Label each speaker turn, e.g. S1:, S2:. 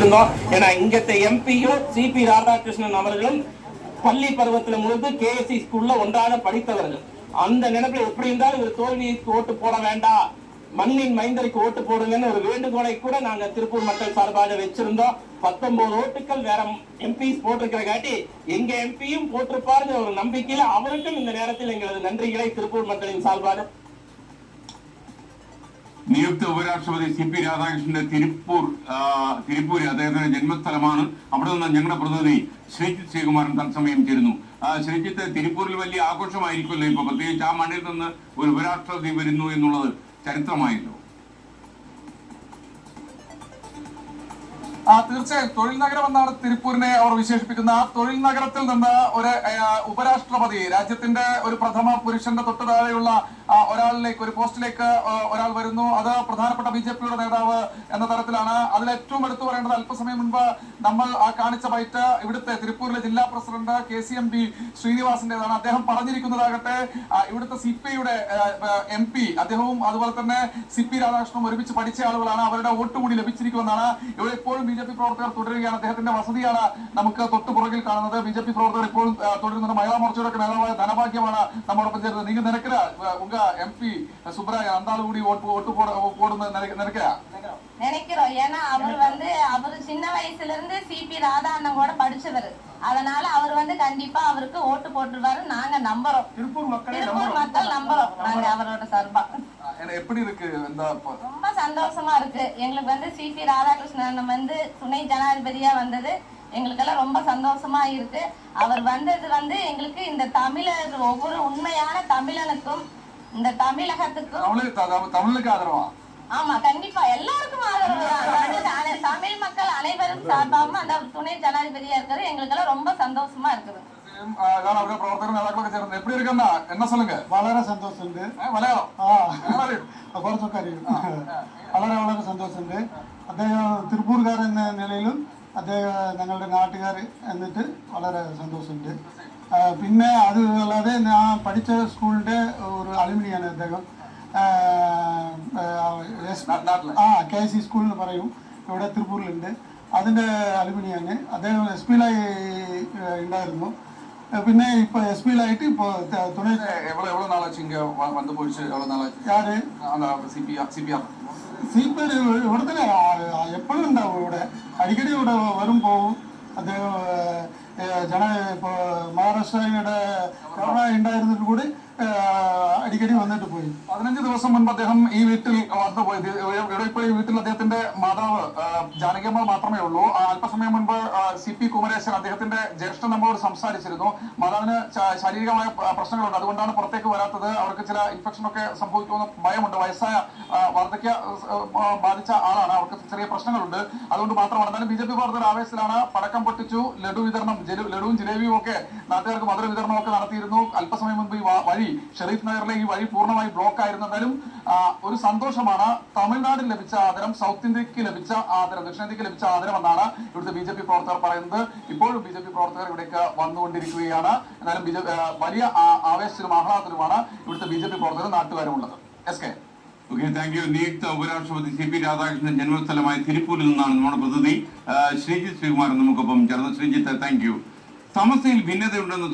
S1: ஏன்னா இங்கത്തെ எம்பியும் சிபி ராதாகிருஷ்ணன் அவர்களும் பள்ளி பருவத்தில் முழுது கேஎஸ்சி ஸ்கூல்ல ஒன்றாக படித்தவர்கள். அந்த நினைப்பில் எப்படி இருந்தாலும் ஒரு தோல்விக்கு ஓட்டு போட வேண்டாம், மண்ணின் மைந்தருக்கு ஓட்டு போடுங்கன்னு ஒரு வேண்டுகோளை கூட நாங்க திருப்பூர் மக்கள் சார்பாக வச்சிருந்தோம். 19 ஓட்டுகள் வேற எம்பிஸ் போட்டிருக்கிற காட்டி எங்க எம்பியும் போட்டிருப்பாருங்கிற ஒரு நம்பிக்கையில அவருக்கும் இந்த நேரத்தில் எங்களது நன்றிகளை திருப்பூர் மக்களின் சார்பாக.
S2: നിയുക്ത ഉപരാഷ്ട്രപതി CP രാധാകൃഷ്ണന്റെ തിരുപ്പൂര് അദ്ദേഹത്തിന്റെ ജന്മസ്ഥലമാണ്. അവിടെ നിന്ന് ഞങ്ങളുടെ പ്രതിനിധി ശ്രീജിത്ത് ശ്രീകുമാരൻ തത്സമയം ചേരുന്നു. ശ്രീജിത്ത്, തിരുപ്പൂരിൽ വലിയ ആഘോഷമായിരിക്കുമല്ലോ ഇപ്പൊ, പ്രത്യേകിച്ച് ആ മണ്ണിൽ നിന്ന് ഒരു ഉപരാഷ്ട്രപതി വരുന്നു എന്നുള്ളത് ചരിത്രമായല്ലോ.
S3: തീർച്ചയായും തൊഴിൽ നഗരം എന്നാണ് തിരുപ്പൂരിനെ അവർ വിശേഷിപ്പിക്കുന്ന. ആ തൊഴിൽ നഗരത്തിൽ നിന്ന് ഒരു ഉപരാഷ്ട്രപതി, രാജ്യത്തിന്റെ ഒരു പ്രഥമ പുരുഷന്റെ തൊട്ട് താഴെയുള്ള ഒരാളിലേക്ക്, ഒരു പോസ്റ്റിലേക്ക് ഒരാൾ വരുന്നു. അത് പ്രധാനപ്പെട്ട BJPയുടെ നേതാവ് എന്ന തരത്തിലാണ്. അതിൽ ഏറ്റവും എടുത്തു പറയേണ്ടത്, അല്പസമയം മുൻപ് നമ്മൾ കാണിച്ച ബൈറ്റ് ഇവിടുത്തെ തിരുപ്പൂരിലെ ജില്ലാ പ്രസിഡന്റ് KCMB ശ്രീനിവാസിന്റേതാണ്. അദ്ദേഹം പറഞ്ഞിരിക്കുന്നതാകട്ടെ, ഇവിടുത്തെ CPIയുടെ MP അദ്ദേഹവും അതുപോലെ തന്നെ CP രാധാകൃഷ്ണനും ഒരുമിച്ച് പഠിച്ച ആളുകളാണ്. അവരുടെ വോട്ട് കൂടി ലഭിച്ചിരിക്കുമെന്നാണ്. ഇവിടെ ഇപ്പോഴും BJP പ്രവർത്തകർ തുടരുകയാണ്. അദ്ദേഹത്തിന്റെ വസതിയാണ് നമുക്ക് തൊട്ടുപുറകിൽ കാണുന്നത്. BJP പ്രവർത്തകർ ഇപ്പോൾ തുടരുന്നത്. മഹിളാ മോർച്ചയുടെ നേതാവായ ധനഭാഗ്യമാണ് നമ്മോടൊപ്പം ചേരുന്നത്. നിങ്ങൾ നിരക്കര உங்க MP சுப்ராயா அந்த ஆளு கூடி ஓட்டு போடுன்னு
S4: நினைக்கிறோம். ஏன்னா அவர் சின்ன வயசுல இருந்து CP ராதா அண்ணன் கூட படிச்சவர். அதனால அவர் கண்டிப்பா அவருக்கு ஓட்டு போட்டுருவாரு. நாங்க நம்புறோம், திருப்பூர் மக்கள் நம்புறோம். நாங்க அவரோட சார்பா.
S3: எப்படி இருக்கு?
S4: ரொம்ப சந்தோஷமா இருக்கு. எங்களுக்கு CP ராதாகிருஷ்ணன் துணை ஜனாதிபதியா வந்தது எங்களுக்கெல்லாம் ரொம்ப சந்தோஷமா இருக்கு. அவர் வந்தது எங்களுக்கு இந்த தமிழர், ஒவ்வொரு உண்மையான தமிழனுக்கும் இந்த தமிழகத்துக்கும்
S3: தமிழுக்கு ஆதரவா?
S4: ஆமா, கண்டிப்பா எல்லாருக்கும் ஆதரவு. தமிழ் மக்கள் அனைவரும் சார்பாகவும் அந்த துணை ஜனாதிபதியா இருக்கிறது எங்களுக்கெல்லாம் ரொம்ப சந்தோஷமா இருக்குது.
S3: அவരുടെ പ്രവർത്തകർ നേതാക്കളൊക്കെ ചേർന്ന് எப்படி இருக்குன்னா என்ன சொல்லுங்க?
S5: വളരെ സന്തോഷമുണ്ട്.
S3: മലയാളം
S5: കുറച്ചൊക്കെ അറിയും. വളരെ വളരെ സന്തോഷമുണ്ട്. അദ്ദേഹം തിരുപ്പൂർക്കാരൻ എന്ന നിലയിലും അദ്ദേഹം ഞങ്ങളുടെ നാട്ടുകാർ എന്നിട്ട് വളരെ സന്തോഷമുണ്ട്. പിന്നെ അത് അല്ലാതെ ഞാൻ പഠിച്ച സ്കൂളിൻ്റെ ഒരു അലുമിനിയാണ് അദ്ദേഹം. KC സ്കൂൾ എന്ന് പറയും, ഇവിടെ തിരുപ്പൂരിലുണ്ട്. അതിൻ്റെ അലുമിനിയാണ്. അദ്ദേഹം SP-ലായി ഉണ്ടായിരുന്നു. പിന്നെ ഇപ്പൊ SP-ലായിട്ട് ഇപ്പോൾ തുണை.
S3: എவ்வளவு நாளாச்சு இங்க வந்து போயிடுச்சு? எவ்வளவு நாளாச்சு?
S5: யாரு?
S3: CPR
S5: ഇവിടെ തന്നെ എപ്പോഴും ഉണ്ടാവും. ഇവിടെ അടിക്കടി ഇവിടെ വരും പോവും. അദ്ദേഹം ഇപ്പോൾ മഹാരാഷ്ട്രയുടെ ഗവർണർ ഉണ്ടായിരുന്നിട്ട് കൂടി അടിക്കടി വന്നിട്ട് പോയി.
S3: 15 ദിവസം മുൻപ് അദ്ദേഹം ഈ വീട്ടിൽ വന്നു പോയത്. ഇവിടെ ഇപ്പോൾ ഈ വീട്ടിൽ അദ്ദേഹത്തിന്റെ മാതാവ് ജാനകിയമ്മ മാത്രമേ ഉള്ളൂ. അല്പസമയം മുൻപ് CP കുമരേശൻ, അദ്ദേഹത്തിന്റെ ജ്യേഷ്ഠൻ, നമ്മളോട് സംസാരിച്ചിരുന്നു. മാതാവിന് ശാരീരികമായ പ്രശ്നങ്ങളുണ്ട്, അതുകൊണ്ടാണ് പുറത്തേക്ക് വരാത്തത്. അവർക്ക് ചില ഇൻഫെക്ഷൻ ഒക്കെ സംഭവിക്കുമെന്ന് ഭയമുണ്ട്. വയസ്സായ വാർദ്ധക്യ ബാധിച്ച ആളാണ്, അവർക്ക് ചെറിയ പ്രശ്നങ്ങളുണ്ട്. അതുകൊണ്ട് മാത്രമാണ്. എന്നാലും BJP പ്രവർത്തകർ ആവേശത്തിലാണ്. പടക്കം പൊട്ടിച്ചു, ലഡു വിതരണം, ലഡുവും ജിലേബിയും ഒക്കെ നാട്ടുകാർക്ക് മധുര വിതരണം ഒക്കെ നടത്തിയിരുന്നു. അല്പസമയം മുൻപ് ഈ വഴി, ഷെറീഫ് നഗറിലെ ഈ വഴി പൂർണ്ണമായി ബ്ലോക്ക് ആയിരുന്നു. എന്നാലും ഒരു സന്തോഷമാണ്. തമിഴ്നാടിന് ലഭിച്ച ആദരം, സൗത്ത് ഇന്ത്യക്ക് ലഭിച്ച ആദരം, ദക്ഷിണേന്ത്യക്ക് ലഭിച്ച ആദരം എന്നാണ് ഇവിടുത്തെ BJP പ്രവർത്തകർ പറയുന്നത്. ഇപ്പോഴും BJP പ്രവർത്തകർ ഇവിടേക്ക് വന്നുകൊണ്ടിരിക്കുകയാണ്. എന്നാലും വലിയ ആവേശത്തിലും ആഹ്ലാദത്തിലുമാണ് ഇവിടുത്തെ BJP പ്രവർത്തകരും നാട്ടുകാരും ഉള്ളത്. SK.
S2: Okay, thank you. നിയുക്ത ഉപരാഷ്ട്രപതി CP രാധാകൃഷ്ണൻ ജന്മസ്ഥലമായ തിരുപ്പൂരിൽ നിന്നാണ് നമ്മുടെ പ്രതിനിധി ശ്രീജിത്ത് ശ്രീകുമാരൻ നമുക്കൊപ്പം ചേർന്ന്. Sreejith, thank you. സമസ്തയിൽ ഭിന്നതയുണ്ടെന്ന്